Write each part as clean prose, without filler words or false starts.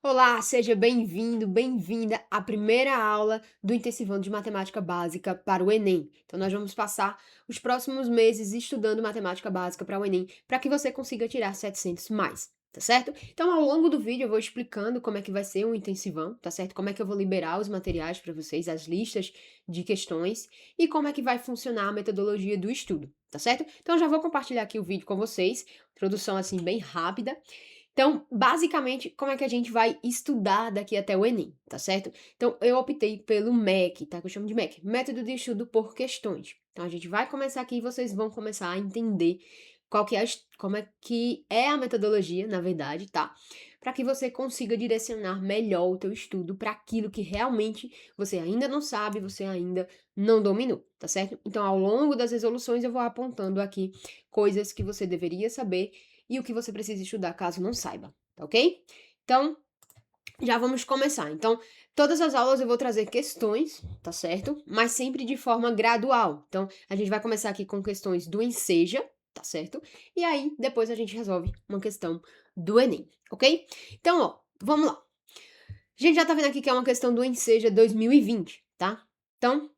Olá, seja bem-vindo, bem-vinda à primeira aula do Intensivão de Matemática Básica para o Enem. Então, nós vamos passar os próximos meses estudando matemática básica para o Enem, para que você consiga tirar 700 mais, tá certo? Então, ao longo do vídeo, eu vou explicando como é que vai ser o intensivão, tá certo? Como é que eu vou liberar os materiais para vocês, as listas de questões e como é que vai funcionar a metodologia do estudo, tá certo? Então, eu já vou compartilhar aqui o vídeo com vocês, introdução assim bem rápida. Então, basicamente, como é que a gente vai estudar daqui até o Enem, tá certo? Então, eu optei pelo MEC, tá? Que eu chamo de MEC, Método de Estudo por Questões. Então, a gente vai começar aqui e vocês vão começar a entender qual que é como é que é a metodologia, na verdade, tá? Para que você consiga direcionar melhor o teu estudo para aquilo que realmente você ainda não sabe, você ainda não dominou, tá certo? Então, ao longo das resoluções, eu vou apontando aqui coisas que você deveria saber e o que você precisa estudar caso não saiba, tá ok? Então, já vamos começar. Então, todas as aulas eu vou trazer questões, tá certo? Mas sempre de forma gradual. Então, a gente vai começar aqui com questões do Enseja, tá certo? E aí, depois a gente resolve uma questão do Enem, ok? Então, ó, vamos lá. A gente já tá vendo aqui que é uma questão do Enseja 2020, tá? Então,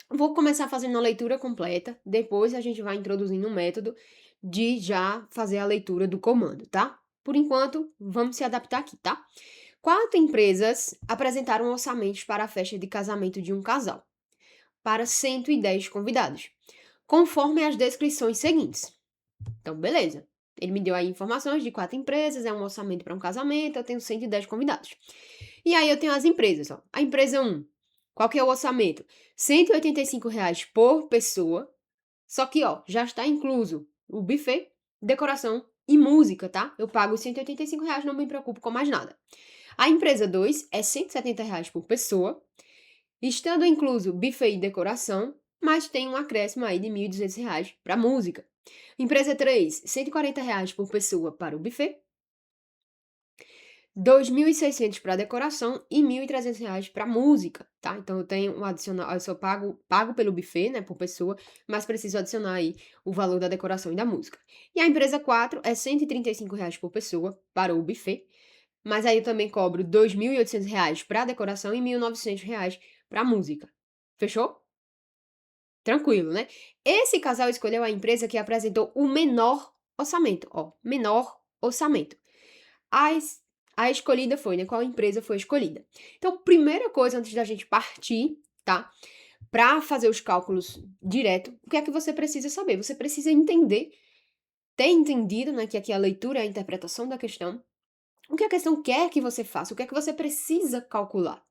vou começar fazendo a leitura completa, depois a gente vai introduzindo um método de já fazer a leitura do comando, tá? Por enquanto, vamos se adaptar aqui, tá? 4 empresas apresentaram orçamentos para a festa de casamento de um casal, para 110 convidados, conforme as descrições seguintes. Então, beleza. Ele me deu aí informações de 4 empresas, é um orçamento para um casamento, eu tenho 110 convidados. E aí eu tenho as empresas, ó. A empresa 1, qual que é o orçamento? R$ 185 por pessoa, só que, ó, já está incluso o buffet, decoração e música, tá? Eu pago os R$ 185, não me preocupo com mais nada. A empresa 2 é R$ 170 por pessoa, estando incluso buffet e decoração, mas tem um acréscimo aí de R$ 1.200 para música. Empresa 3, R$ 140 por pessoa para o buffet, 2.600 para decoração e R$ 1.300 para música, tá? Então eu tenho um adicional, eu só pago pelo buffet, né, por pessoa, mas preciso adicionar aí o valor da decoração e da música. E a empresa 4 é R$ 135 por pessoa para o buffet, mas aí eu também cobro R$ 2.800 para decoração e R$ 1.900 para música. Fechou? Tranquilo, né? Esse casal escolheu a empresa que apresentou o menor orçamento, ó, menor orçamento. As a escolhida foi, né? Qual empresa foi escolhida. Então, primeira coisa antes da gente partir, tá? Para fazer os cálculos direto, o que é que você precisa saber? Você precisa entender, ter entendido, né, que aqui a leitura é a interpretação da questão, o que a questão quer que você faça, o que é que você precisa calcular,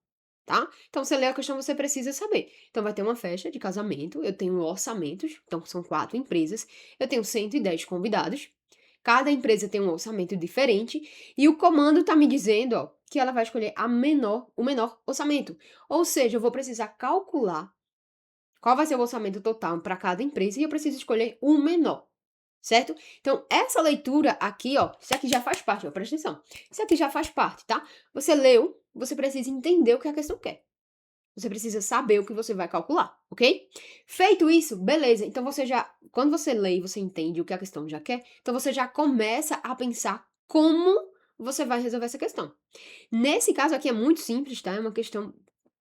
tá? Então, você lê a questão, você precisa saber. Então, vai ter uma festa de casamento, eu tenho orçamentos, então são 4 empresas, eu tenho 110 convidados, cada empresa tem um orçamento diferente, e o comando tá me dizendo, ó, que ela vai escolher o menor orçamento. Ou seja, eu vou precisar calcular qual vai ser o orçamento total para cada empresa e eu preciso escolher o menor, certo? Então, essa leitura aqui, ó, isso aqui já faz parte, ó, presta atenção. Isso aqui já faz parte, tá? Você leu, você precisa entender o que a questão quer. Você precisa saber o que você vai calcular, ok? Feito isso, beleza. Então você já, quando você lê e você entende o que a questão já quer, então você já começa a pensar como você vai resolver essa questão. Nesse caso aqui é muito simples, tá? É uma questão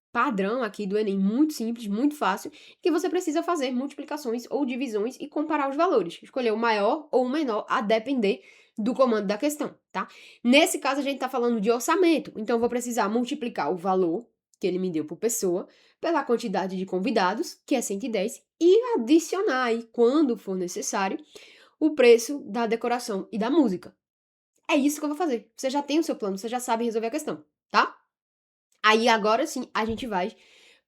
padrão aqui do Enem, muito simples, muito fácil, que você precisa fazer multiplicações ou divisões e comparar os valores. Escolher o maior ou o menor a depender do comando da questão, tá? Nesse caso, a gente tá falando de orçamento, então eu vou precisar multiplicar o valor que ele me deu por pessoa pela quantidade de convidados, que é 110, e adicionar aí, quando for necessário, o preço da decoração e da música. É isso que eu vou fazer. Você já tem o seu plano, você já sabe resolver a questão, tá? Aí agora sim a gente vai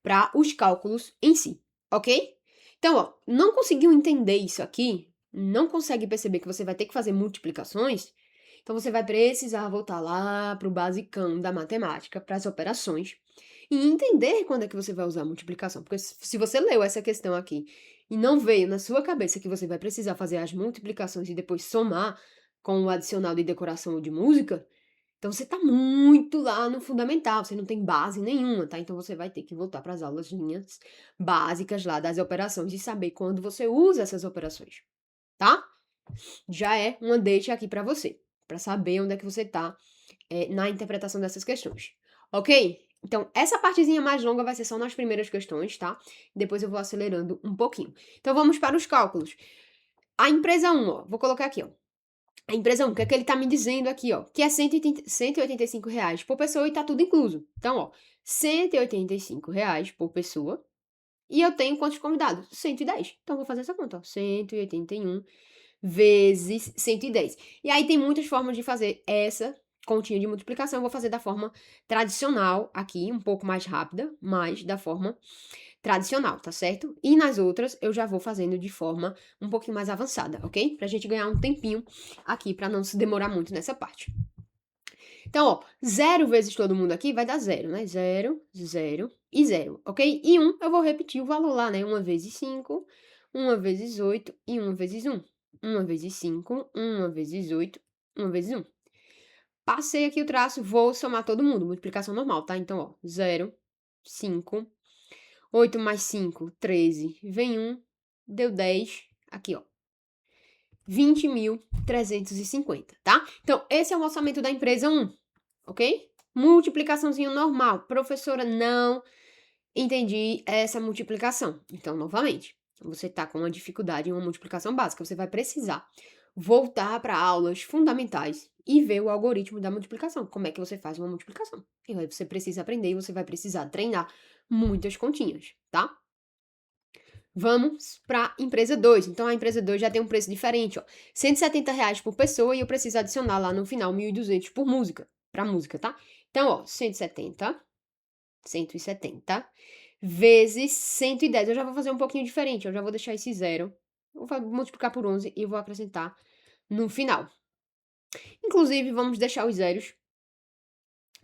para os cálculos em si, ok? Então, ó, não conseguiu entender isso aqui? Não consegue perceber que você vai ter que fazer multiplicações? Então você vai precisar voltar lá para o basicão da matemática, para as operações, e entender quando é que você vai usar a multiplicação. Porque se você leu essa questão aqui e não veio na sua cabeça que você vai precisar fazer as multiplicações e depois somar com o adicional de decoração ou de música, então você tá muito lá no fundamental, você não tem base nenhuma, tá? Então você vai ter que voltar para as aulaszinhas básicas lá das operações e saber quando você usa essas operações, tá? Já é uma deixa aqui para você, para saber onde é que você tá na interpretação dessas questões, ok? Então, essa partezinha mais longa vai ser só nas primeiras questões, tá? Depois eu vou acelerando um pouquinho. Então, vamos para os cálculos. A empresa 1, ó, vou colocar aqui, ó. A empresa 1, o que é que ele tá me dizendo aqui, ó? Que é R$ 185 por pessoa e tá tudo incluso. Então, ó, R$ 185 por pessoa. E eu tenho quantos convidados? 110. Então, vou fazer essa conta, ó. 181 vezes 110. E aí tem muitas formas de fazer essa continha de multiplicação. Eu vou fazer da forma tradicional aqui, um pouco mais rápida, mas da forma tradicional, tá certo? E nas outras eu já vou fazendo de forma um pouquinho mais avançada, ok? Pra gente ganhar um tempinho aqui, pra não se demorar muito nessa parte. Então, ó, 0 vezes todo mundo aqui vai dar 0, né? 0, 0 e 0, ok? E 1, eu vou repetir o valor lá, né? 1 vezes 5, 1 vezes 8 e 1 vezes 1. 1 vezes 5, 1 vezes 8, 1 vezes 1. Passei aqui o traço, vou somar todo mundo, multiplicação normal, tá? Então, ó, 0, 5, 8 mais 5, 13, vem 1, deu 10, aqui, ó, 20.350, tá? Então, esse é o orçamento da empresa 1, ok? Multiplicaçãozinho normal. Professora, não entendi essa multiplicação. Então, novamente, você tá com uma dificuldade em uma multiplicação básica, você vai precisar voltar para aulas fundamentais e ver o algoritmo da multiplicação. Como é que você faz uma multiplicação? E aí você precisa aprender e você vai precisar treinar muitas continhas, tá? Vamos para empresa 2. Então, a empresa 2 já tem um preço diferente, ó. R$ 170 por pessoa e eu preciso adicionar lá no final 1.200 por música, para música, tá? Então, ó, 170 vezes 110. Eu já vou fazer um pouquinho diferente, eu já vou deixar esse zero, vou multiplicar por 11 e vou acrescentar no final. Inclusive, vamos deixar os zeros,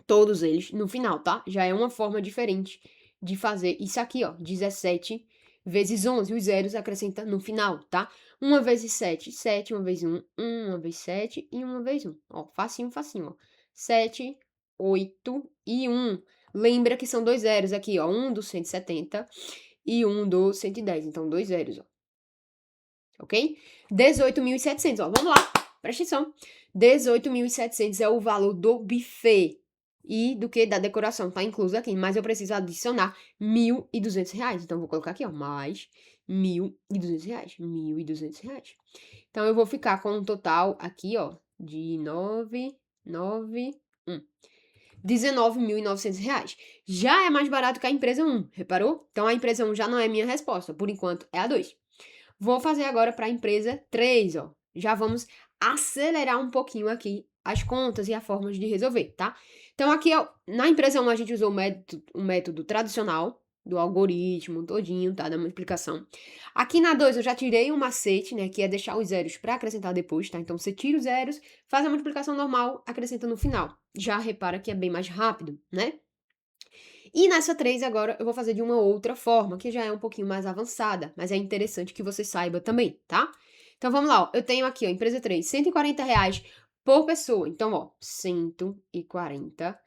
todos eles, no final, tá? Já é uma forma diferente de fazer isso aqui, ó. 17 vezes 11, os zeros acrescenta no final, tá? 1 vezes 7, 7, 1 vezes 1, 1 vezes 7 e 1 vezes 1. Ó, facinho, facinho, ó. 7, 8 e 1. Lembra que são dois zeros aqui, ó. Um do 170 e um do 110. Então, dois zeros, ó. Ok? 18.700, ó. Vamos lá, presta atenção. 18.700 é o valor do buffet e do que? Da decoração, tá incluso aqui. Mas eu preciso adicionar R$ 1.200. Então, eu vou colocar aqui, ó, mais R$ 1.200. R$ 1.200. Então, eu vou ficar com um total aqui, ó, de 19.900 reais. Já é mais barato que a empresa 1, reparou? Então, a empresa 1 já não é minha resposta. Por enquanto, é a 2. Vou fazer agora para a empresa 3, ó. Já vamos acelerar um pouquinho aqui as contas e as formas de resolver, tá? Então, aqui, ó, na empresa 1, a gente usou o método tradicional, do algoritmo todinho, tá? Da multiplicação. Aqui na 2, eu já tirei um macete, né? Que é deixar os zeros para acrescentar depois, tá? Então, você tira os zeros, faz a multiplicação normal, acrescenta no final. Já repara que é bem mais rápido, né? E nessa 3 agora eu vou fazer de uma outra forma, que já é um pouquinho mais avançada, mas é interessante que você saiba também, tá? Então vamos lá, ó. Eu tenho aqui, ó, empresa 3, R$ 140 por pessoa. Então, ó, R$ 140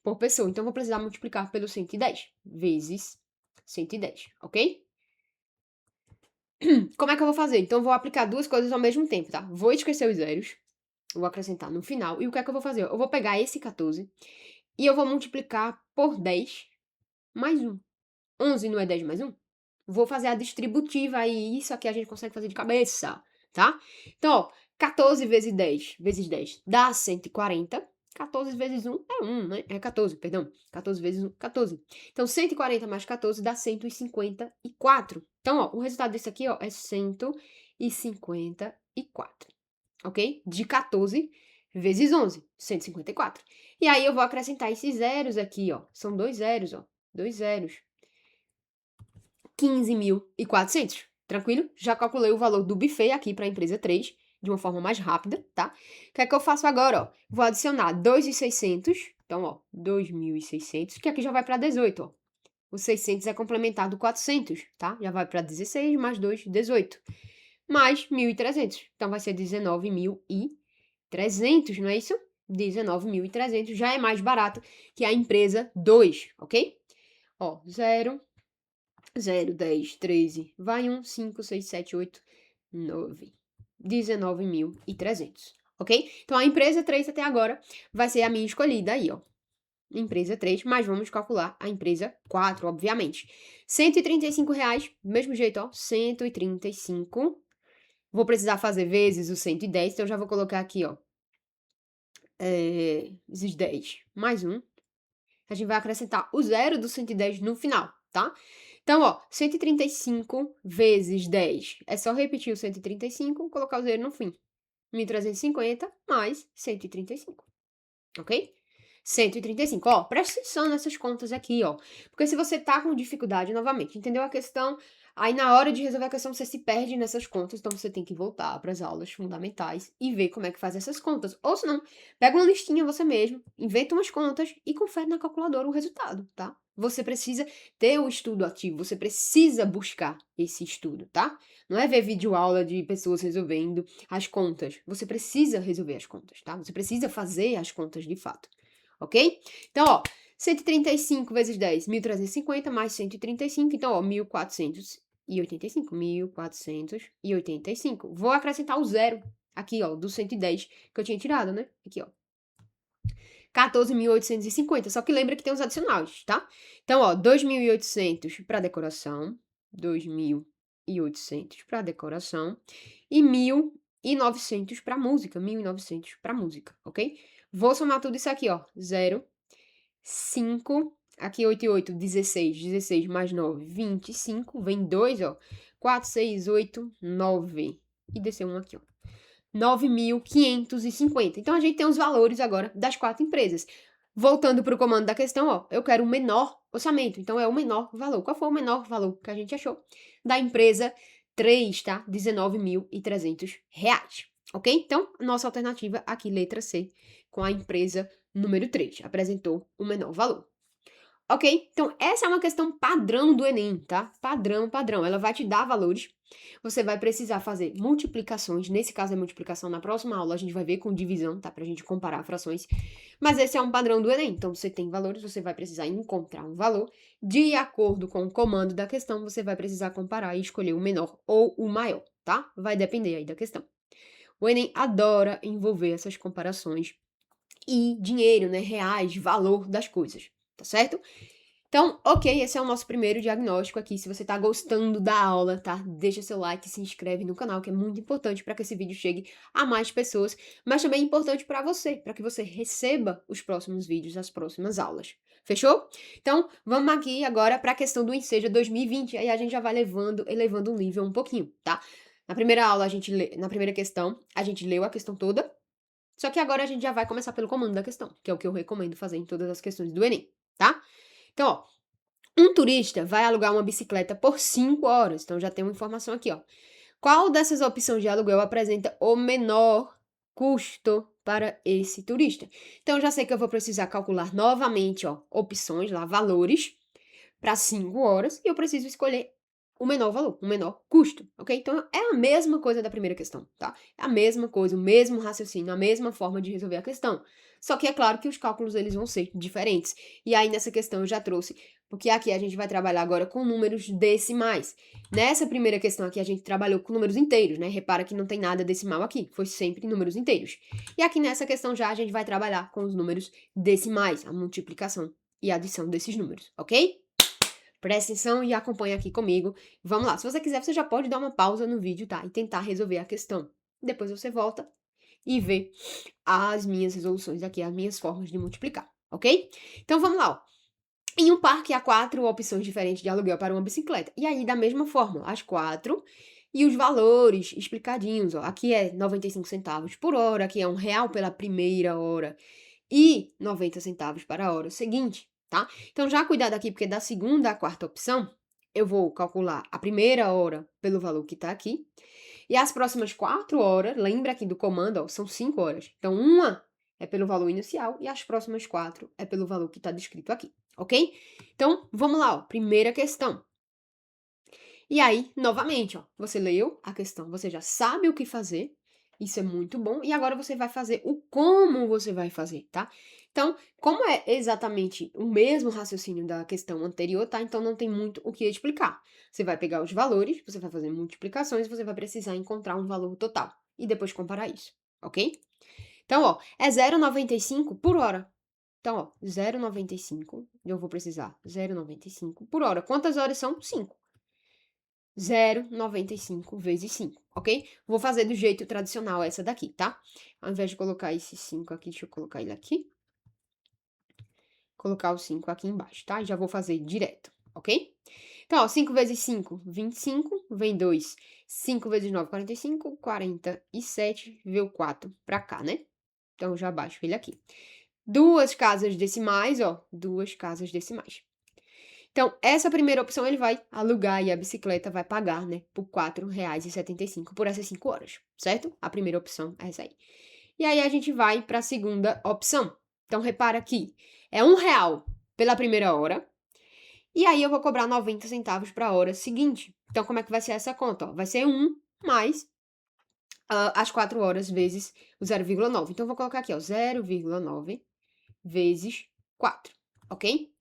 por pessoa. Então, eu vou precisar multiplicar pelo 110 vezes 110, ok? Como é que eu vou fazer? Então, eu vou aplicar duas coisas ao mesmo tempo, tá? Vou esquecer os zeros, vou acrescentar no final. E o que é que eu vou fazer? Eu vou pegar esse 14 e eu vou multiplicar por 10 mais 1. 11 não é 10 mais 1? Vou fazer a distributiva e isso aqui a gente consegue fazer de cabeça, tá? Então, ó, 14 vezes 10 dá 140. 14 vezes 1 é 1, né? É 14, perdão. 14 vezes 1, 14. Então, 140 mais 14 dá 154. Então, ó, o resultado disso aqui, ó, é 154, ok? De 14 vezes 11, 154. E aí, eu vou acrescentar esses zeros aqui, ó. São dois zeros, ó. Dois zeros. 15.400. Tranquilo? Já calculei o valor do buffet aqui para a empresa 3 de uma forma mais rápida, tá? O que é que eu faço agora, ó? Vou adicionar 2.600. Então, ó, 2.600, que aqui já vai para 18, ó. O 600 é complementado do 400, tá? Já vai para 16 mais 2, 18. Mais 1.300. Então, vai ser 19.300, não é isso? 19.300 já é mais barato que a empresa 2, ok? Ó, 0, 0, 10, 13, vai 1, 5, 6, 7, 8, 9. 19.300, ok? Então, a empresa 3 até agora vai ser a minha escolhida aí, ó. Empresa 3, mas vamos calcular a empresa 4, obviamente. R$ 135, do mesmo jeito, ó, 135. Vou precisar fazer vezes o 110, então eu já vou colocar aqui, ó, esses 10 mais um. A gente vai acrescentar o zero do 110 no final, tá? Então, ó, 135 vezes 10. É só repetir o 135, colocar o zero no fim. 1.350 mais 135, ok? 135. Ó, presta atenção nessas contas aqui, ó. Porque se você tá com dificuldade, novamente, entendeu a questão? Aí na hora de resolver a questão você se perde nessas contas, então você tem que voltar para as aulas fundamentais e ver como é que faz essas contas. Ou se não, pega uma listinha você mesmo, inventa umas contas e confere na calculadora o resultado, tá? Você precisa ter o estudo ativo, você precisa buscar esse estudo, tá? Não é ver vídeo aula de pessoas resolvendo as contas. Você precisa resolver as contas, tá? Você precisa fazer as contas de fato, ok? Então, ó, 135 vezes 10, 1.350 mais 135, então, ó, 1.485, 1.485. Vou acrescentar o zero aqui, ó, do 110 que eu tinha tirado, né? Aqui, ó. 14.850, só que lembra que tem os adicionais, tá? Então, ó, 2.800 para decoração, 2.800 para decoração e 1.900 para música, 1.900 para música, ok? Vou somar tudo isso aqui, ó, 0, 5, aqui 8 e 8, 16, 16 mais 9, 25, vem 2, ó, 4, 6, 8, 9, e desceu um aqui, ó. 9.550. Então, a gente tem os valores agora das 4 empresas. Voltando para o comando da questão, ó, eu quero o menor orçamento. Então, é o menor valor. Qual foi o menor valor que a gente achou? Da empresa 3, tá? R$ 19.300. Ok? Então, nossa alternativa aqui, letra C, com a empresa número 3, apresentou o menor valor. Ok? Então, essa é uma questão padrão do Enem, tá? Padrão, padrão. Ela vai te dar valores. Você vai precisar fazer multiplicações. Nesse caso é multiplicação. Na próxima aula a gente vai ver com divisão, tá? Pra gente comparar frações. Mas esse é um padrão do Enem. Então, você tem valores, você vai precisar encontrar um valor. De acordo com o comando da questão, você vai precisar comparar e escolher o menor ou o maior, tá? Vai depender aí da questão. O Enem adora envolver essas comparações e dinheiro, né? Reais, valor das coisas, tá certo? Então, ok, esse é o nosso primeiro diagnóstico aqui. Se você tá gostando da aula, tá? Deixa seu like, se inscreve no canal, que é muito importante para que esse vídeo chegue a mais pessoas, mas também é importante para você, para que você receba os próximos vídeos, as próximas aulas. Fechou? Então, vamos aqui agora para a questão do Enseja 2020, aí a gente já vai elevando o nível um pouquinho, tá? Na primeira aula, na primeira questão, a gente leu a questão toda, só que agora a gente já vai começar pelo comando da questão, que é o que eu recomendo fazer em todas as questões do Enem, tá? Então, ó, um turista vai alugar uma bicicleta por 5 horas. Então, já tem uma informação aqui, ó. Qual dessas opções de aluguel apresenta o menor custo para esse turista? Então, já sei que eu vou precisar calcular novamente, ó, opções lá, valores para 5 horas, e eu preciso escolher o menor valor, o menor custo, ok? Então, é a mesma coisa da primeira questão, tá? É a mesma coisa, o mesmo raciocínio, a mesma forma de resolver a questão. Só que é claro que os cálculos, eles vão ser diferentes. E aí, nessa questão, eu já trouxe, porque aqui a gente vai trabalhar agora com números decimais. Nessa primeira questão aqui, a gente trabalhou com números inteiros, né? Repara que não tem nada decimal aqui, foi sempre números inteiros. E aqui nessa questão já, a gente vai trabalhar com os números decimais, a multiplicação e a adição desses números, ok? Presta atenção e acompanha aqui comigo. Vamos lá. Se você quiser, você já pode dar uma pausa no vídeo, tá? E tentar resolver a questão. Depois você volta e vê as minhas resoluções aqui, as minhas formas de multiplicar, ok? Então vamos lá, ó. Em um parque há 4 opções diferentes de aluguel para uma bicicleta. E aí, da mesma forma, as 4 e os valores explicadinhos, ó. Aqui é 95 centavos por hora, aqui é R$ 1 pela primeira hora e 90 centavos para a hora seguinte, tá? Então, já cuidado aqui, porque da segunda à quarta opção, eu vou calcular a primeira hora pelo valor que tá aqui, e as próximas 4 horas, lembra aqui do comando, ó, são 5 horas. Então, uma é pelo valor inicial e as próximas 4 é pelo valor que tá descrito aqui, ok? Então, vamos lá, ó, primeira questão. E aí, novamente, ó, você leu a questão, você já sabe o que fazer, isso é muito bom, e agora você vai fazer o como você vai fazer, tá? Então, como é exatamente o mesmo raciocínio da questão anterior, tá? Então não tem muito o que explicar. Você vai pegar os valores, você vai fazer multiplicações, você vai precisar encontrar um valor total e depois comparar isso, ok? Então, ó, é 0,95 por hora. Então, ó, 0,95, eu vou precisar 0,95 por hora. Quantas horas são? 5. 0,95 vezes 5, ok? Vou fazer do jeito tradicional essa daqui, tá? Ao invés de colocar esse 5 aqui, deixa eu colocar ele aqui. Colocar o 5 aqui embaixo, tá? Já vou fazer direto, ok? Então, ó, 5 vezes 5, 25, vem 2. 5 vezes 9, 45, 47, veio 4 pra cá, né? Então, eu já baixo ele aqui. Duas casas decimais, ó, duas casas decimais. Então, essa primeira opção ele vai alugar e a bicicleta vai pagar, né, por R$ 4,75 por essas 5 horas, certo? A primeira opção é essa aí. E aí a gente vai para a segunda opção. Então, repara aqui, é R$ 1 pela primeira hora, e aí eu vou cobrar 90 centavos para a hora seguinte. Então, como é que vai ser essa conta? Ó? Vai ser 1 mais as 4 horas vezes o 0,9. Então, eu vou colocar aqui, ó, 0,9 vezes 4, ok?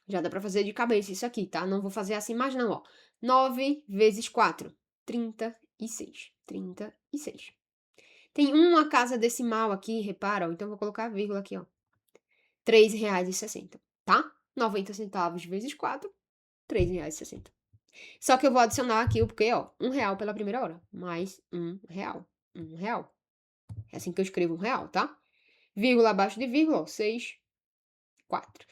Já dá pra fazer de cabeça isso aqui, tá? Não vou fazer assim mais não, ó. 9 vezes 4, 36. 36. Tem uma casa decimal aqui, repara, ó. Então, vou colocar a vírgula aqui, ó. R$ 3,60, tá? 90 centavos vezes 4, R$ 3,60. Só que eu vou adicionar aqui o quê, ó? R$ 1 pela primeira hora. Mais R$ 1. R$ 1. É assim que eu escrevo R$ 1, tá? Vírgula abaixo de vírgula, ó. 6, 4.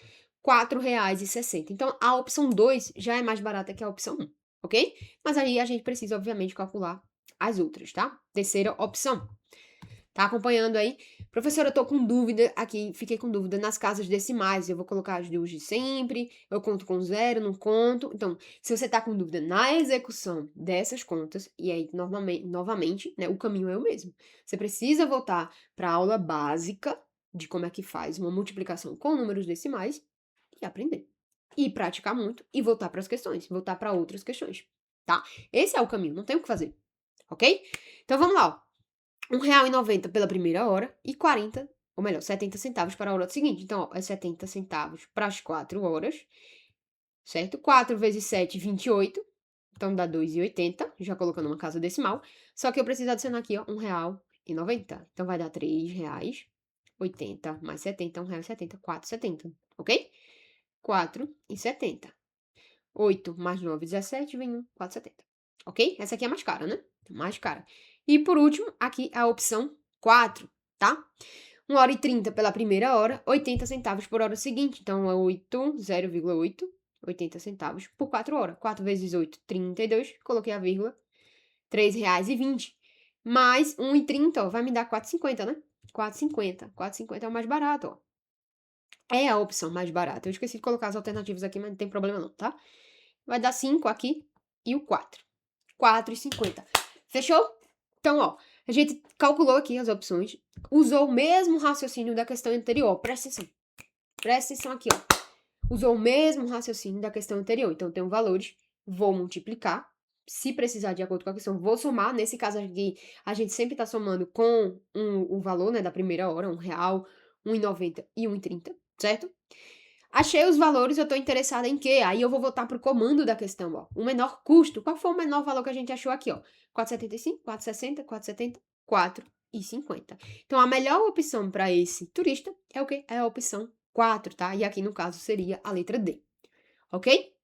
R$ 4,60. Então, a opção 2 já é mais barata que a opção 1, ok? Mas aí a gente precisa, obviamente, calcular as outras, tá? Terceira opção. Tá acompanhando aí? Professora, eu tô com dúvida aqui, fiquei com dúvida nas casas decimais. Eu vou colocar as duas de sempre, eu conto com zero, não conto. Então, se você tá com dúvida na execução dessas contas, e aí, novamente, né, o caminho é o mesmo. Você precisa voltar para a aula básica de como é que faz uma multiplicação com números decimais e aprender. E praticar muito e voltar para as questões, voltar para outras questões, tá? Esse é o caminho, não tem o que fazer, ok? Então vamos lá, ó. R$ 1,90 pela primeira hora e 40, ou melhor, 70 centavos para a hora seguinte. Então, ó, é 70 centavos para as 4 horas, certo? 4 vezes 7, 28. Então dá 2,80, já colocando uma casa decimal. Só que eu preciso adicionar aqui, ó, R$ 1,90. Então vai dar R$ 3,80 mais 70, R$ 1,70, 4,70, ok? 4,70. 8 mais 9, 17, vem 4,70. Ok? Essa aqui é mais cara, né? Mais cara. E por último, aqui a opção 4, tá? 1 hora e 30 pela primeira hora, 80 centavos por hora seguinte. Então é 8, 0,8, 80 centavos por 4 horas. 4 vezes 8, 32. Coloquei a vírgula. R$ 3,20. Mais 1,30, ó, vai me dar 4,50, né? 4,50. 4,50 é o mais barato, ó. É a opção mais barata. Eu esqueci de colocar as alternativas aqui, mas não tem problema não, tá? Vai dar 5 aqui e o 4. 4,50. Fechou? Então, ó, a gente calculou aqui as opções, usou o mesmo raciocínio da questão anterior. Presta atenção. Presta atenção aqui, ó. Usou o mesmo raciocínio da questão anterior. Então, tem valores, vou multiplicar. Se precisar, de acordo com a questão, vou somar. Nesse caso aqui, a gente sempre tá somando com o valor, né, da primeira hora, R$ 1, 1,90 e 1,30, certo? Achei os valores, eu tô interessada em quê? Aí eu vou voltar pro comando da questão, ó. O menor custo. Qual foi o menor valor que a gente achou aqui, ó? 4,75, 4,60, 4,70, 4,50. Então, a melhor opção para esse turista é o quê? É a opção 4, tá? E aqui, no caso, seria a letra D. Ok?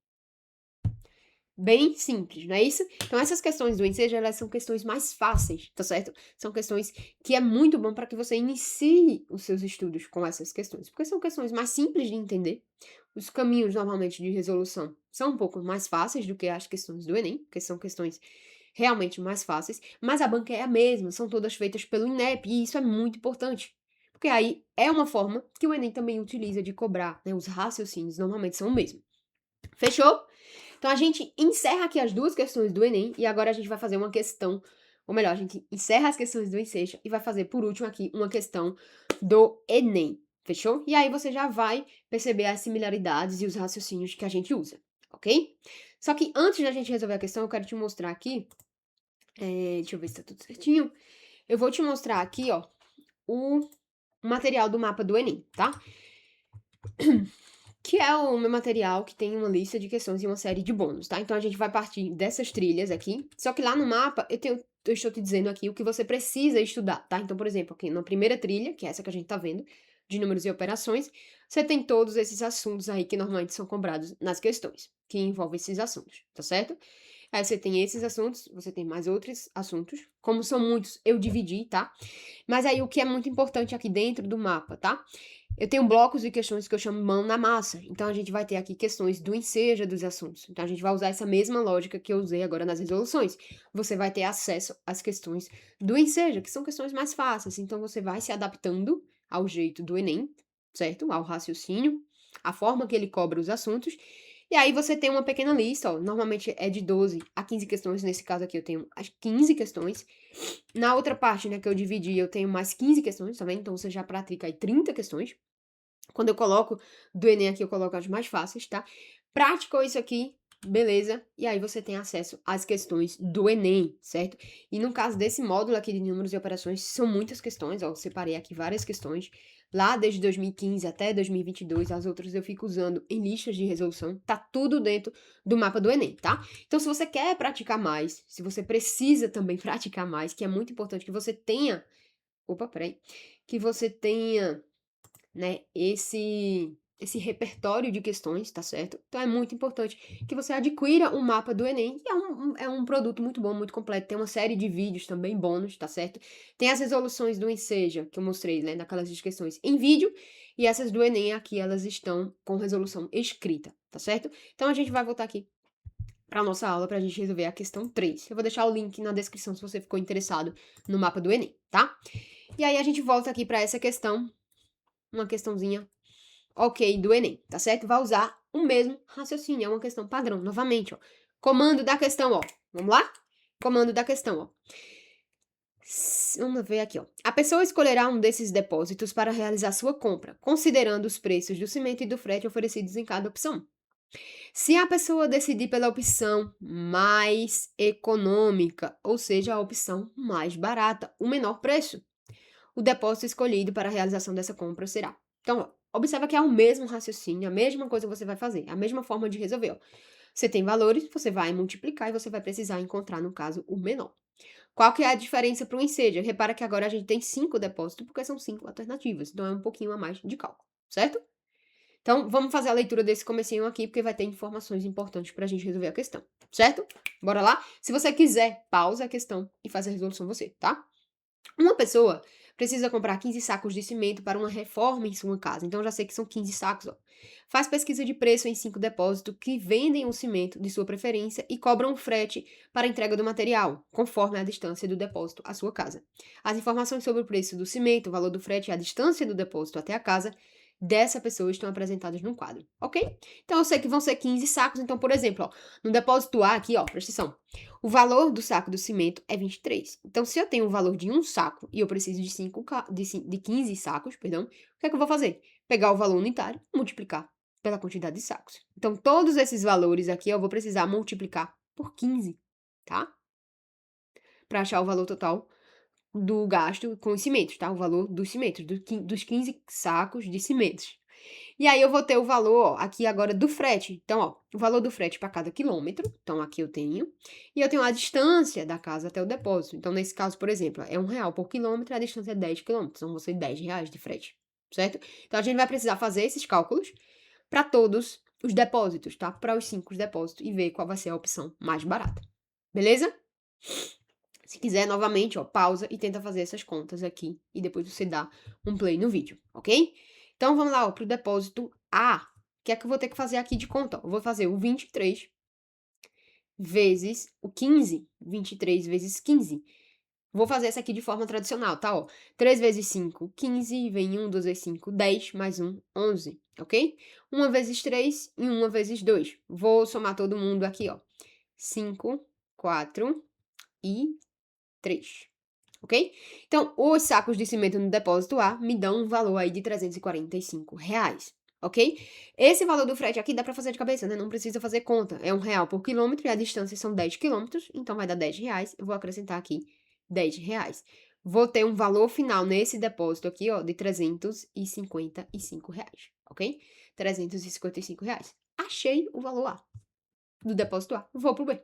Bem simples, não é isso? Então, essas questões do ensejo, elas são questões mais fáceis, tá certo? São questões que é muito bom para que você inicie os seus estudos com essas questões, porque são questões mais simples de entender. Os caminhos, normalmente, de resolução são um pouco mais fáceis do que as questões do Enem, porque são questões realmente mais fáceis, mas a banca é a mesma, são todas feitas pelo INEP, e isso é muito importante. Porque aí é uma forma que o Enem também utiliza de cobrar, né? Os raciocínios normalmente são o mesmo. Fechou? Então a gente encerra aqui as duas questões do Enem e agora a gente vai fazer uma questão, ou melhor, a gente encerra as questões do Enseja e vai fazer por último aqui uma questão do Enem. Fechou? E aí você já vai perceber as similaridades e os raciocínios que a gente usa, ok? Só que antes da gente resolver a questão, eu quero te mostrar aqui. Deixa eu ver se tá tudo certinho. Eu vou te mostrar aqui, ó, o material do mapa do Enem, tá? Que é o meu material que tem uma lista de questões e uma série de bônus, tá? Então a gente vai partir dessas trilhas aqui. Só que lá no mapa eu tenho eu estou te dizendo aqui o que você precisa estudar, tá? Então, por exemplo, aqui na primeira trilha, que é essa que a gente tá vendo, de números e operações, você tem todos esses assuntos aí que normalmente são cobrados nas questões, que envolvem esses assuntos, tá certo? Aí você tem esses assuntos, você tem mais outros assuntos. Como são muitos, eu dividi, tá? Mas aí o que é muito importante aqui dentro do mapa, tá? Eu tenho blocos de questões que eu chamo mão na massa. Então a gente vai ter aqui questões do enseja dos assuntos. Então a gente vai usar essa mesma lógica que eu usei agora nas resoluções. Você vai ter acesso às questões do enseja, que são questões mais fáceis. Então você vai se adaptando ao jeito do Enem, certo? Ao raciocínio, a forma que ele cobra os assuntos. E aí você tem uma pequena lista, ó. Normalmente é de 12 a 15 questões. Nesse caso aqui eu tenho as 15 questões. Na outra parte, né, que eu dividi, eu tenho mais 15 questões, tá vendo? Então você já pratica aí 30 questões. Quando eu coloco do Enem aqui, eu coloco as mais fáceis, tá? Praticou isso aqui, beleza? E aí você tem acesso às questões do Enem, certo? E no caso desse módulo aqui de números e operações, são muitas questões, ó, eu separei aqui várias questões. Lá desde 2015 até 2022, as outras eu fico usando em listas de resolução, tá tudo dentro do mapa do Enem, tá? Então se você quer praticar mais, se você precisa também praticar mais, que é muito importante que você tenha, opa, peraí, que você tenha, né, esse repertório de questões, tá certo? Então é muito importante que você adquira um mapa do Enem, que é um produto muito bom, muito completo. Tem uma série de vídeos também bônus, tá certo? Tem as resoluções do Enseja, que eu mostrei, né, naquelas questões em vídeo, e essas do Enem aqui, elas estão com resolução escrita, tá certo? Então a gente vai voltar aqui para nossa aula para a gente resolver a questão 3. Eu vou deixar o link na descrição se você ficou interessado no mapa do Enem, tá? E aí a gente volta aqui para essa questão, uma questãozinha ok do Enem, tá certo? Vai usar o mesmo raciocínio, é uma questão padrão, novamente, ó. Comando da questão, ó. Vamos lá? Comando da questão, ó. Vamos ver aqui, ó. A pessoa escolherá um desses depósitos para realizar sua compra, considerando os preços do cimento e do frete oferecidos em cada opção. Se a pessoa decidir pela opção mais econômica, ou seja, a opção mais barata, o menor preço, o depósito escolhido para a realização dessa compra será. Então, ó, observa que é o mesmo raciocínio, a mesma coisa você vai fazer, a mesma forma de resolver. Ó. Você tem valores, você vai multiplicar e você vai precisar encontrar, no caso, o menor. Qual que é a diferença para o enseja? Repara que agora a gente tem 5 depósitos, porque são 5 alternativas, então é um pouquinho a mais de cálculo, certo? Então, vamos fazer a leitura desse comecinho aqui, porque vai ter informações importantes para a gente resolver a questão, certo? Bora lá? Se você quiser, pausa a questão e faz a resolução você, tá? Uma pessoa precisa comprar 15 sacos de cimento para uma reforma em sua casa. Então, eu já sei que são 15 sacos, ó. Faz pesquisa de preço em 5 depósitos que vendem o cimento de sua preferência e cobram frete para a entrega do material, conforme a distância do depósito à sua casa. As informações sobre o preço do cimento, o valor do frete e a distância do depósito até a casa dessa pessoa estão apresentadas no quadro, ok? Então, eu sei que vão ser 15 sacos. Então, por exemplo, ó, no depósito A aqui, ó, presta atenção. O valor do saco do cimento é 23. Então, se eu tenho o valor de um saco e eu preciso de, 15 sacos, perdão, o que é que eu vou fazer? Pegar o valor unitário e multiplicar pela quantidade de sacos. Então, todos esses valores aqui eu vou precisar multiplicar por 15, tá? Para achar o valor total do gasto com os cimentos, tá? O valor dos cimentos, dos 15 sacos de cimentos. E aí eu vou ter o valor, ó, aqui agora do frete. Então, ó, o valor do frete para cada quilômetro. Então, aqui eu tenho. E eu tenho a distância da casa até o depósito. Então, nesse caso, por exemplo, é R$ 1 por quilômetro e a distância é 10 quilômetros. Então, vão ser R$ 10 de frete, certo? Então, a gente vai precisar fazer esses cálculos para todos os depósitos, tá? Para os 5 depósitos e ver qual vai ser a opção mais barata. Beleza? Se quiser, novamente, ó, pausa e tenta fazer essas contas aqui. E depois você dá um play no vídeo, ok? Então, vamos lá, ó, pro depósito A. O que é que eu vou ter que fazer aqui de conta? Ó, eu vou fazer o 23 vezes o 15. 23 vezes 15. Vou fazer essa aqui de forma tradicional, tá? Ó, 3 vezes 5, 15. Vem 1, 2 vezes 5, 10. Mais 1, 11, ok? 1 vezes 3 e 1 vezes 2. Vou somar todo mundo aqui, ó. 5, 4 e 3, ok? Então, os sacos de cimento no depósito A me dão um valor aí de R$ 345, ok? Esse valor do frete aqui dá pra fazer de cabeça, né? Não precisa fazer conta. É R$ 1 por quilômetro e a distância são 10 quilômetros, então vai dar R$ 10. Eu vou acrescentar aqui R$ 10. Vou ter um valor final nesse depósito aqui, ó, de R$ 355, ok? R$ 355. Achei o valor A do depósito A. Vou pro B.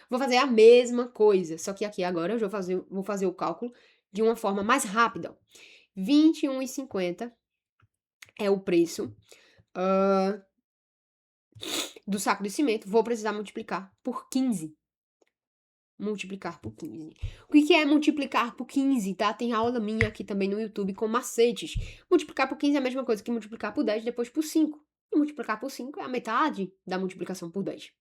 Vou fazer a mesma coisa, só que aqui agora eu vou fazer o cálculo de uma forma mais rápida. Ó. R$ 21,50 é o preço do saco de cimento. Vou precisar multiplicar por 15. Multiplicar por 15. O que é multiplicar por 15, tá? Tem aula minha aqui também no YouTube com macetes. Multiplicar por 15 é a mesma coisa que multiplicar por 10, depois por 5. E multiplicar por 5 é a metade da multiplicação por 10.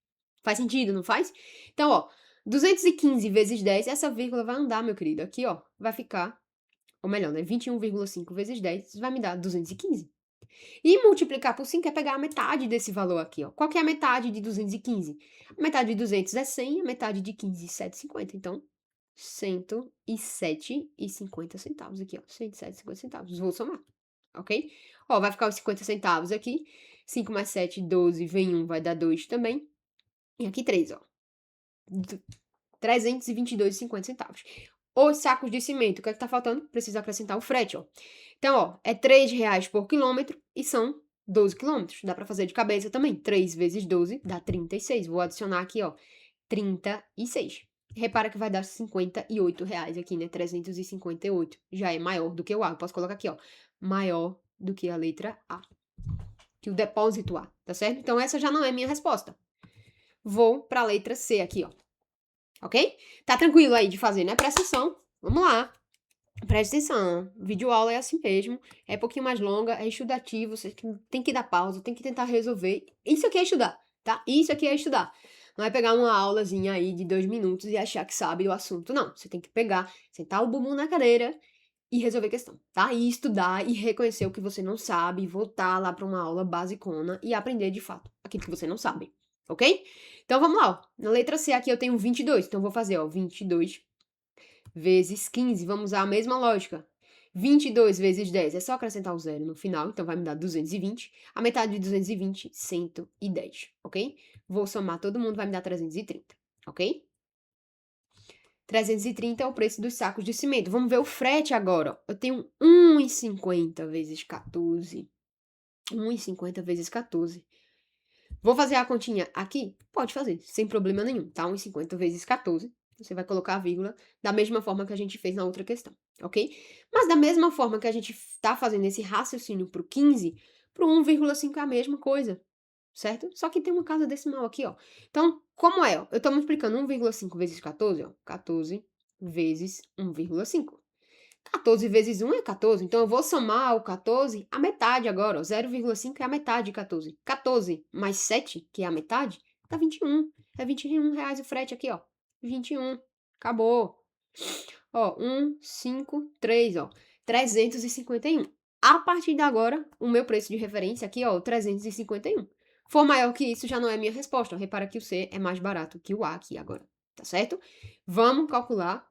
Faz sentido, não faz? Então, ó, 215 vezes 10, essa vírgula vai andar, meu querido. Aqui, ó, vai ficar, ou melhor, né? 21,5 vezes 10 vai me dar 215. E multiplicar por 5 é pegar a metade desse valor aqui, ó. Qual que é a metade de 215? A metade de 200 é 100, a metade de 15 é 7,50. Então, 107,50 centavos aqui, ó. 107,50 centavos. Vou somar, ok? Ó, vai ficar os 50 centavos aqui. 5 mais 7, 12, vem 1, vai dar 2 também. E aqui 3, ó. 322,50 centavos. Os sacos de cimento, o que é que tá faltando? Preciso acrescentar o frete, ó. Então, ó, é R$3 por quilômetro e são 12 quilômetros. Dá pra fazer de cabeça também. 3 vezes 12 dá 36. Vou adicionar aqui, ó, 36. Repara que vai dar R$58 aqui, né? 358. Já é maior do que o A. Eu posso colocar aqui, ó, maior do que a letra A. Que o depósito A, tá certo? Então, essa já não é minha resposta. Vou pra letra C aqui, ó. Ok? Tá tranquilo aí de fazer, né? Presta atenção. Vamos lá. Presta atenção. Vídeo aula é assim mesmo. É um pouquinho mais longa, é estudativo. Você tem que dar pausa, tem que tentar resolver. Isso aqui é estudar, tá? Isso aqui é estudar. Não é pegar uma aulazinha aí de 2 minutos e achar que sabe o assunto. Não. Você tem que pegar, sentar o bumbum na cadeira e resolver a questão, tá? E estudar e reconhecer o que você não sabe, voltar lá para uma aula basicona e aprender de fato aquilo que você não sabe, ok? Então vamos lá, ó. Na letra C aqui eu tenho 22, então eu vou fazer, ó, 22 vezes 15, vamos usar a mesma lógica. 22 vezes 10 é só acrescentar o zero no final, então vai me dar 220. A metade de 220, 110, ok? Vou somar todo mundo, vai me dar 330, ok? 330 é o preço dos sacos de cimento. Vamos ver o frete agora. Eu tenho 1,50 vezes 14. 1,50 vezes 14. Vou fazer a continha aqui? Pode fazer, sem problema nenhum, tá? 1,50 vezes 14. Você vai colocar a vírgula da mesma forma que a gente fez na outra questão, ok? Mas da mesma forma que a gente tá fazendo esse raciocínio pro 15, pro 1,5 é a mesma coisa, certo? Só que tem uma casa decimal aqui, ó. Então, como é? Ó? Eu tô multiplicando 1,5 vezes 14, ó. 14 vezes 1,5. 14 vezes 1 é 14, então eu vou somar o 14 a metade agora, ó. 0,5 é a metade de 14. 14 mais 7, que é a metade, dá 21. É R$21 o frete aqui, ó. 21. Acabou. Ó, 1, 5, 3, ó. 351. A partir de agora, o meu preço de referência aqui, ó, 351. For maior que isso, já não é minha resposta. Repara que o C é mais barato que o A aqui agora, tá certo? Vamos calcular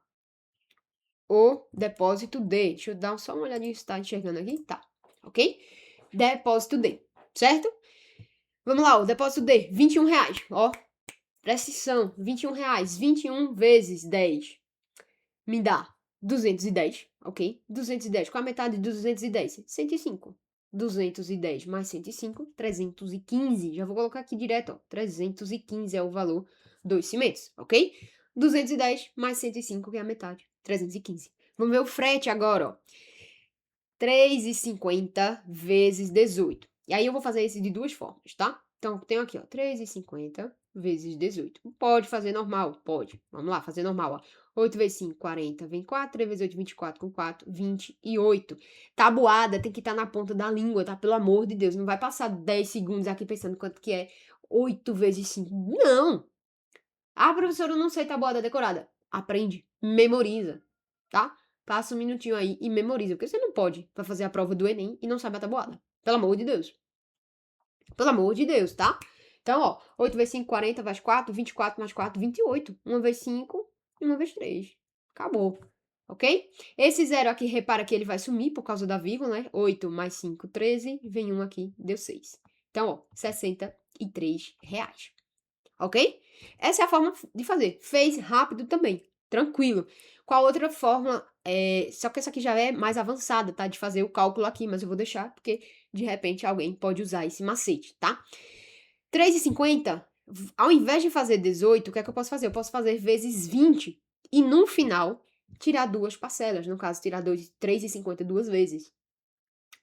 o depósito D. Deixa eu dar só uma olhadinha se tá enxergando aqui. Tá, ok? Depósito D, certo? Vamos lá, o depósito D, R$21. Ó, presta atenção, R$21. 21 vezes 10 me dá 210, ok? 210. Qual a metade de 210? 105. 210 mais 105, 315. Já vou colocar aqui direto, ó. 315 é o valor dos cimentos, ok? 210 mais 105, que é a metade. 315. Vamos ver o frete agora, ó. 3,50 vezes 18. E aí eu vou fazer esse de duas formas, tá? Então, eu tenho aqui, ó, 3,50 vezes 18. Pode fazer normal? Pode. Vamos lá, fazer normal, ó. 8 vezes 5, 40. Vem 4. 3 vezes 8, 24. Com 4, 28. Tabuada tem que estar na ponta da língua, tá? Pelo amor de Deus. Não vai passar 10 segundos aqui pensando quanto que é 8 vezes 5. Não! Ah, professora, eu não sei tabuada decorada. Aprende. Memoriza, tá? Passa um minutinho aí e memoriza. Porque você não pode pra fazer a prova do Enem e não sabe a tabuada. Pelo amor de Deus. Pelo amor de Deus, tá? Então, ó, 8 vezes 5, 40, mais 4, 24 mais 4, 28. 1 vezes 5 e 1 vezes 3. Acabou. Ok? Esse zero aqui, repara que ele vai sumir por causa da vírgula, né? 8 mais 5, 13. Vem 1 aqui, deu 6. Então, ó, R$63. Ok? Essa é a forma de fazer. Fez rápido também. Tranquilo. Qual outra forma? Só que essa aqui já é mais avançada, tá? De fazer o cálculo aqui, mas eu vou deixar porque de repente alguém pode usar esse macete, tá? 3,50 Ao invés de fazer 18, o que é que eu posso fazer? Eu posso fazer vezes 20 e no final tirar duas parcelas, no caso, tirar 3,50 duas vezes.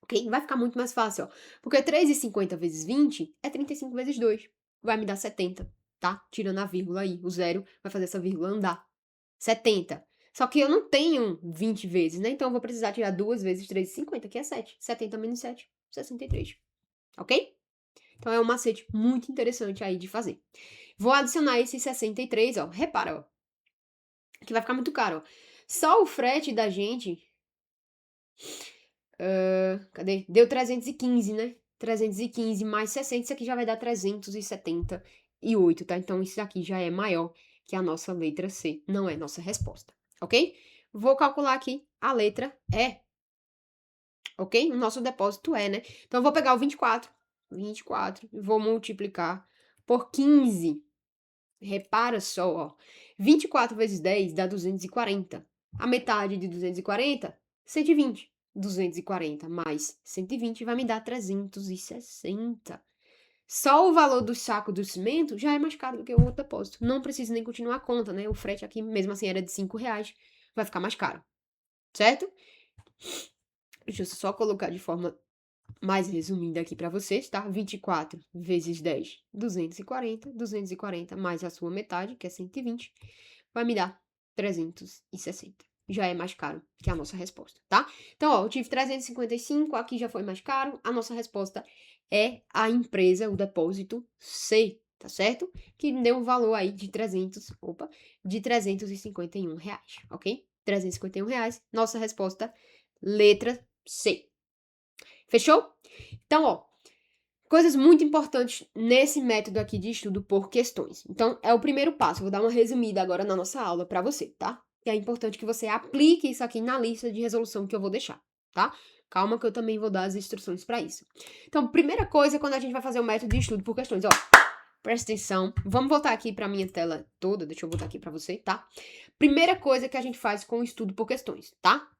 Ok? Vai ficar muito mais fácil, ó. Porque 3,50 vezes 20 é 35 vezes 2. Vai me dar 70, tá? Tirando a vírgula aí. O zero vai fazer essa vírgula andar. 70. Só que eu não tenho 20 vezes, né? Então eu vou precisar tirar duas vezes 3,50, que é 7. 70 menos 7, 63. Ok? Então é um macete muito interessante aí de fazer. Vou adicionar esse 63, ó. Repara, ó. Que vai ficar muito caro, ó. Só o frete da gente. Cadê? Deu 315, né? 315 mais 60, isso aqui já vai dar 378, tá? Então isso aqui já é maior que a nossa letra C. Não é nossa resposta, ok? Vou calcular aqui a letra E, ok? O nosso depósito é, né? Então eu vou pegar o 24 e vou multiplicar por 15. Repara só, ó. 24 vezes 10 dá 240. A metade de 240, 120. 240 mais 120 vai me dar 360. Só o valor do saco do cimento já é mais caro do que o outro depósito. Não preciso nem continuar a conta, né? O frete aqui, mesmo assim, era de R$ 5. Vai ficar mais caro, certo? Deixa eu só colocar de forma mais resumida aqui para vocês, tá? 24 vezes 10, 240. 240 mais a sua metade, que é 120, vai me dar 360. Já é mais caro que a nossa resposta, tá? Então, ó, eu tive 355, aqui já foi mais caro. A nossa resposta é a empresa, o depósito C, tá certo? Que deu um valor aí de 351 reais, ok? 351 reais, nossa resposta, letra C. Fechou? Então, ó, coisas muito importantes nesse método aqui de estudo por questões. Então, é o primeiro passo. Vou dar uma resumida agora na nossa aula para você, tá? E é importante que você aplique isso aqui na lista de resolução que eu vou deixar, tá? Calma que eu também vou dar as instruções para isso. Então, primeira coisa, quando a gente vai fazer o método de estudo por questões, ó, presta atenção. Vamos voltar aqui para minha tela toda. Deixa eu botar aqui para você, tá? Primeira coisa que a gente faz com o estudo por questões, tá?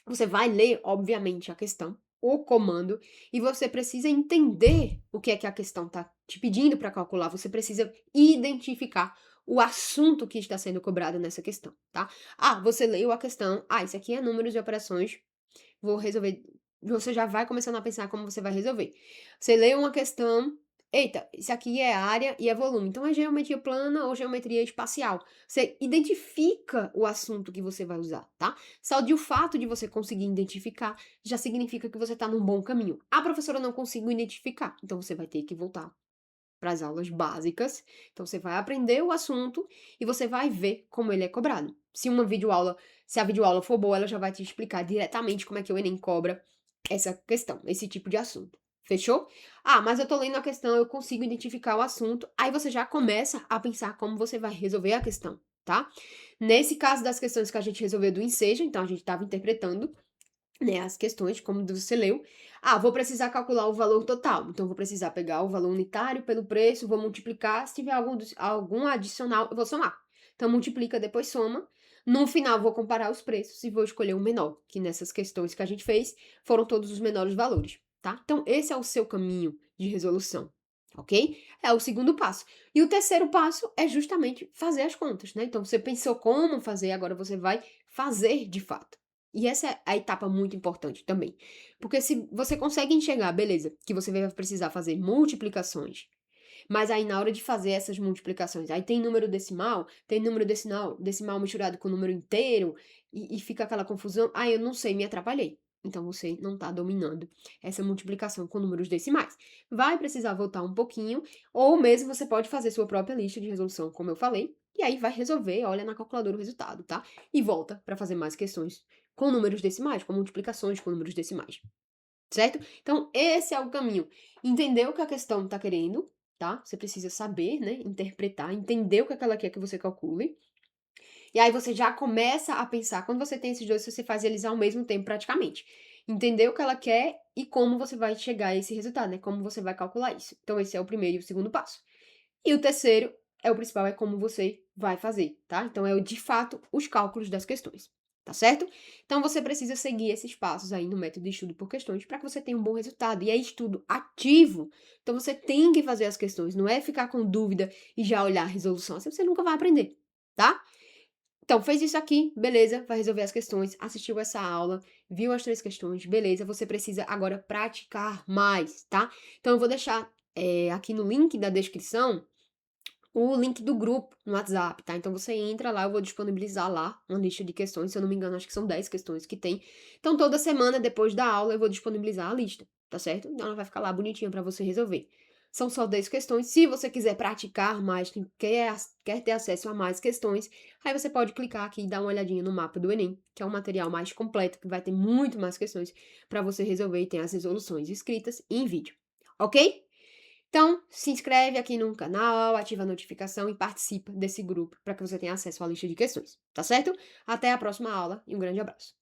Você vai ler, obviamente, a questão, o comando, e você precisa entender o que é que a questão está te pedindo para calcular. Você precisa identificar o assunto que está sendo cobrado nessa questão, tá? Ah, você leu a questão. Ah, isso aqui é números de operações. Vou resolver. Você já vai começando a pensar como você vai resolver. Você lê uma questão. Eita, isso aqui é área e é volume. Então é geometria plana ou geometria espacial. Você identifica o assunto que você vai usar, tá? Só de o fato de você conseguir identificar já significa que você está num bom caminho. A professora não conseguiu identificar, então você vai ter que voltar para as aulas básicas. Então você vai aprender o assunto e você vai ver como ele é cobrado. Se a videoaula for boa, ela já vai te explicar diretamente como é que o Enem cobra essa questão, esse tipo de assunto. Fechou? Ah, mas eu tô lendo a questão, eu consigo identificar o assunto. Aí você já começa a pensar como você vai resolver a questão, tá? Nesse caso das questões que a gente resolveu do ensejo, então a gente estava interpretando, né, as questões, como você leu. Ah, vou precisar calcular o valor total. Então, vou precisar pegar o valor unitário pelo preço, vou multiplicar. Se tiver algum adicional, eu vou somar. Então, multiplica, depois soma. No final, vou comparar os preços e vou escolher o menor, que nessas questões que a gente fez, foram todos os menores valores, tá? Então, esse é o seu caminho de resolução, ok? É o segundo passo. E o terceiro passo é justamente fazer as contas, né? Então, você pensou como fazer, agora você vai fazer de fato. E essa é a etapa muito importante também. Porque se você consegue enxergar, beleza, que você vai precisar fazer multiplicações, mas aí na hora de fazer essas multiplicações, aí tem número decimal misturado com número inteiro, e fica aquela confusão, eu não sei, me atrapalhei. Então você não está dominando essa multiplicação com números decimais. Vai precisar voltar um pouquinho, ou mesmo você pode fazer sua própria lista de resolução, como eu falei, e aí vai resolver, olha na calculadora o resultado, tá? E volta para fazer mais questões com números decimais, com multiplicações com números decimais. Certo? Então, esse é o caminho. Entender o que a questão está querendo, tá? Você precisa saber, né? Interpretar, entender o que ela quer que você calcule. E aí você já começa a pensar, quando você tem esses dois, você faz eles ao mesmo tempo praticamente. Entender o que ela quer e como você vai chegar a esse resultado, né? Como você vai calcular isso. Então, esse é o primeiro e o segundo passo. E o terceiro, o principal, é como você vai fazer, tá? Então, é de fato os cálculos das questões. tá certo? Então você precisa seguir esses passos aí no método de estudo por questões para que você tenha um bom resultado. E é estudo ativo. Então você tem que fazer as questões, não é ficar com dúvida e já olhar a resolução, assim você nunca vai aprender, tá? Então, fez isso aqui, beleza, vai resolver as questões, assistiu essa aula, viu as 3 questões, beleza, você precisa agora praticar mais, tá? Então eu vou deixar, aqui no link da descrição o link do grupo no WhatsApp, tá? Então você entra lá, eu vou disponibilizar lá uma lista de questões, se eu não me engano, acho que são 10 questões que tem. Então toda semana, depois da aula, eu vou disponibilizar a lista, tá certo? Então ela vai ficar lá bonitinha pra você resolver. São só 10 questões. Se você quiser praticar mais, quer ter acesso a mais questões, aí você pode clicar aqui e dar uma olhadinha no mapa do Enem, que é um material mais completo, que vai ter muito mais questões para você resolver e tem as resoluções escritas e em vídeo, ok? Então, se inscreve aqui no canal, ativa a notificação e participa desse grupo para que você tenha acesso à lista de questões, tá certo? Até a próxima aula e um grande abraço.